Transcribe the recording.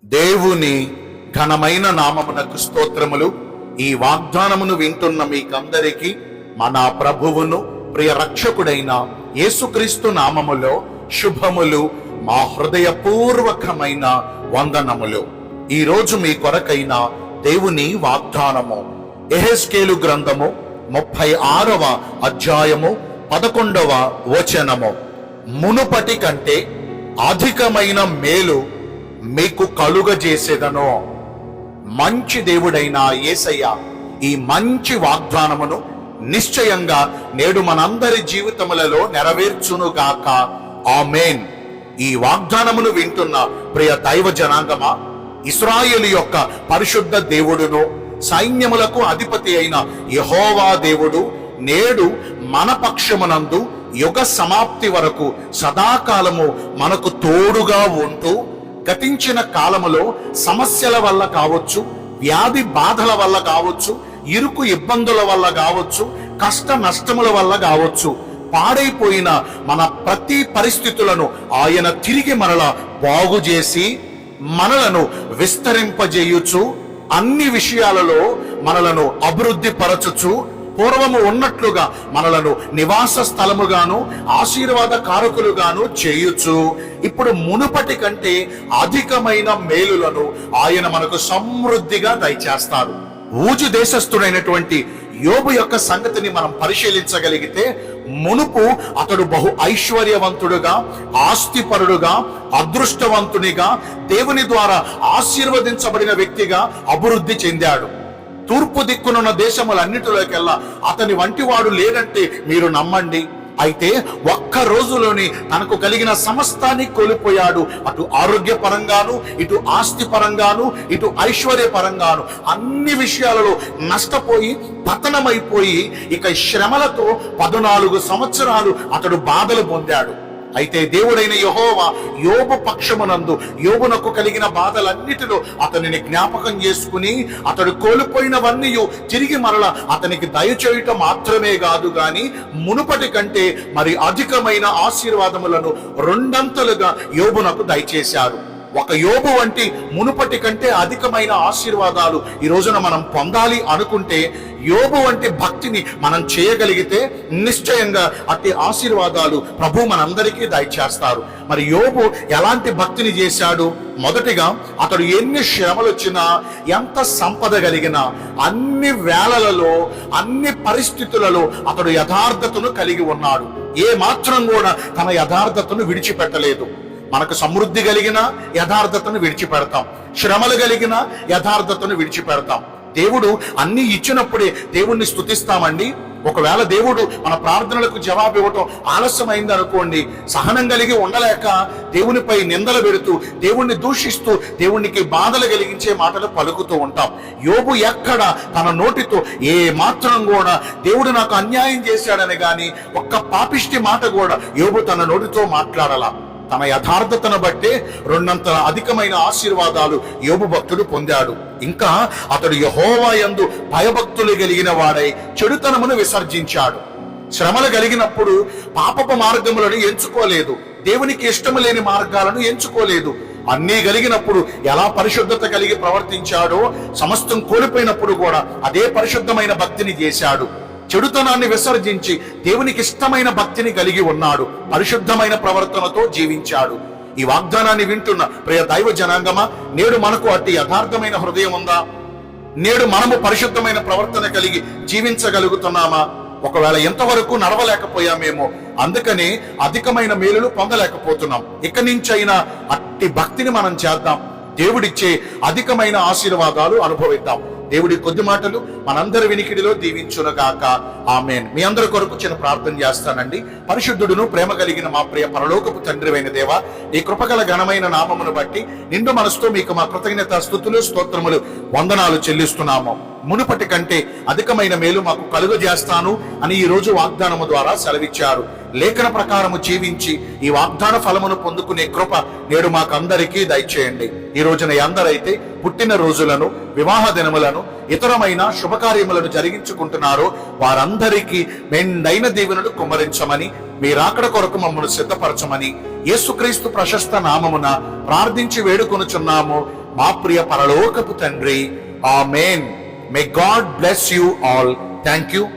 దేవుని ఘనమైన నామమునకు స్తోత్రములు. ఈ వాగ్దానమును వింటున్న మీకందరికీ మన ప్రభువును ప్రియ రక్షకుడైన యేసుక్రీస్తు నామములో శుభములు, మా హృదయపూర్వకమైన వందనములు. ఈరోజు మీ కొరకైన దేవుని వాగ్దానము యెహెజ్కేలు గ్రంథము 36వ అధ్యాయము 11వ వచనము. మునుపటి కంటే అధికమైన మేలు మీకు కలుగజేసేదను. మంచి దేవుడైన యేసయ్య ఈ మంచి వాగ్దానమును నిశ్చయంగా నేడు మనందరి జీవితములలో నెరవేర్చునుగాక. ఆమేన్. ఈ వాగ్దానమును వింటున్న ప్రియ దైవ జనాంగమా, ఇశ్రాయేలు యొక్క పరిశుద్ధ దేవుడును సైన్యములకు అధిపతి అయిన యెహోవా దేవుడు నేడు మన పక్షమునందు యుగ సమాప్తి వరకు సదాకాలము మనకు తోడుగా ఉంటూ గతించిన కాలములో సమస్యల వల్ల కావచ్చు, వ్యాధి బాధల వల్ల కావచ్చు, ఇరుకు ఇబ్బందుల వల్ల కావచ్చు, కష్ట నష్టముల వల్ల కావచ్చు, పాడైపోయిన మన ప్రతి పరిస్థితులను ఆయన తిరిగి మరలా బాగు చేసి మనలను విస్తరింపజేయుచు అన్ని విషయాలలో మనలను అభివృద్ధి పరచుచు పూర్వము ఉన్నట్లుగా మనలను నివాస స్థలముగాను ఆశీర్వాద కారకులుగాను చేయుచు ఇప్పుడు మునుపటి కంటే అధికమైన మేలులను ఆయన మనకు సమృద్ధిగా దయచేస్తారు. ఊజు దేశస్థుడైనటువంటి యోబు యొక్క సంగతిని మనం పరిశీలించగలిగితే, మునుపు అతడు బహు ఐశ్వర్యవంతుడుగా, ఆస్తిపరుడుగా, అదృష్టవంతునిగా, దేవుని ద్వారా ఆశీర్వదించబడిన వ్యక్తిగా అభివృద్ధి చెందాడు. తూర్పు దిక్కునున్న దేశములన్నిటిలోకెల్లా అతని వంటి వాడు లేదంటే మీరు నమ్మండి. అయితే ఒక్క రోజులోని తనకు కలిగిన సమస్తాన్ని కోల్పోయాడు. అటు ఆరోగ్య పరంగాను, ఇటు ఆస్తి పరంగాను, ఇటు ఐశ్వర్య పరంగాను అన్ని విషయాలలో నష్టపోయి పతనమైపోయి ఇక శ్రమలతో 14 సంవత్సరాలు అతడు బాధలు పొందాడు. అయితే దేవుడైన యెహోవా యోబు పక్షమునందు యోబునకు కలిగిన బాధలన్నిటిలో అతనిని జ్ఞాపకం చేసుకుని అతడు కోల్పోయినవన్నీ తిరిగి మరల అతనికి దయచేయటం మాత్రమే కాదు గాని మునుపటి కంటే మరి అధికమైన ఆశీర్వాదములను 2 యోబునకు దయచేశారు. ఒక యోబు వంటి మునుపటి కంటే అధికమైన ఆశీర్వాదాలు ఈ రోజున మనం పొందాలి అనుకుంటే, యోబు వంటి భక్తిని మనం చేయగలిగితే నిశ్చయంగా అట్టి ఆశీర్వాదాలు ప్రభు మనందరికీ దయచేస్తారు. మరి యోబు ఎలాంటి భక్తిని చేశాడు? మొదటిగా అతడు ఎన్ని శ్రమలు వచ్చినా, ఎంత సంపద కలిగినా, అన్ని వేళలలో అన్ని పరిస్థితులలో అతడు యథార్థతను కలిగి ఉన్నాడు. ఏ మాత్రం కూడా తన యథార్థతను విడిచిపెట్టలేదు. మనకు సమృద్ధి కలిగిన యథార్థతను విడిచిపెడతాం, శ్రమలు కలిగిన యథార్థతను విడిచిపెడతాం. దేవుడు అన్ని ఇచ్చినప్పుడే దేవుణ్ణి స్తుతిస్తామండి. ఒకవేళ దేవుడు మన ప్రార్థనలకు జవాబు ఇవ్వటం ఆలస్యమైంది అనుకోండి, సహనం కలిగి ఉండలేక దేవునిపై నిందలు పెడుతూ, దేవుణ్ణి దూషిస్తూ, దేవునికి బాధలు కలిగించే మాటలు పలుకుతూ ఉంటాం. యోబు ఎక్కడ తన నోటితో ఏ మాత్రం కూడా దేవుడు నాకు అన్యాయం చేశాడని గాని ఒక్క పాపిష్టి మాట కూడా యోబు తన నోటితో మాట్లాడాల. తన యథార్థతను బట్టే 2 అధికమైన ఆశీర్వాదాలు యోబు భక్తుడు పొందాడు. ఇంకా అతడు యెహోవా యందు భయభక్తులు కలిగిన వాడై చెడుతనమును విసర్జించాడు. శ్రమలు కలిగినప్పుడు పాపపు మార్గములను ఎంచుకోలేదు, దేవునికి ఇష్టము లేని మార్గాలను ఎంచుకోలేదు. అన్నీ కలిగినప్పుడు ఎలా పరిశుద్ధత కలిగి ప్రవర్తించాడో, సమస్తం కోల్పోయినప్పుడు కూడా అదే పరిశుద్ధమైన భక్తిని చేశాడు. చెడుతనాన్ని విసర్జించి దేవునికి ఇష్టమైన భక్తిని కలిగి ఉన్నాడు. పరిశుద్ధమైన ప్రవర్తనతో జీవించాడు. ఈ వాగ్దానాన్ని వింటున్న ప్రియ దైవ జనాంగమా, నేడు మనకు అట్టి యథార్థమైన హృదయం ఉందా? నేడు మనము పరిశుద్ధమైన ప్రవర్తన కలిగి జీవించగలుగుతున్నామా? ఒకవేళ ఎంతవరకు నడవలేకపోయామేమో, అందుకనే అధికమైన మేలులు పొందలేకపోతున్నాం. ఇక నుంచైనా అట్టి భక్తిని మనం చేద్దాం. దేవుడిచ్చే అధికమైన ఆశీర్వాదాలు అనుభవిద్దాం. దేవుడి కొద్ది మాటలు మనందరి వినికిడిలో దీవించునుగాక. ఆమేన్. మీ అందరి కొరకు చిన్న ప్రార్థన చేస్తానండి. పరిశుద్ధుడును ప్రేమ కలిగిన మా ప్రియ పరలోకపు తండ్రివైన దేవా, ఈ కృపగల ఘనమైన నామమును బట్టి నిండు మనసుతో మీకు మా కృతజ్ఞత స్తుతులు స్తోత్రములు వందనాలు చెల్లిస్తున్నాము. మునుపటి కంటే అధికమైన మేలు మాకు కలుగజేస్తాను అని ఈ రోజు వాగ్దానము ద్వారా సెలవిచ్చారు. లేఖన ప్రకారము జీవించి ఈ వాగ్దాన ఫలమును పొందుకునే కృప నేడు మాకందరికీ దయచేయండి. ఈ రోజున ఎందరైతే పుట్టిన రోజులను, వివాహ దినములను, ఇతరమైన శుభకార్యములను జరిగించుకుంటున్నారో వారందరికీ మెండైన దీవెనలు కుమ్మరించమని, మీ రాకడ కొరకు మమ్మల్ని సిద్ధపరచమని యేసుక్రీస్తు ప్రశస్త నామమున ప్రార్థించి వేడుకొనుచున్నాము మా ప్రియ పరలోకపు తండ్రి. Amen. May God bless you all. Thank you.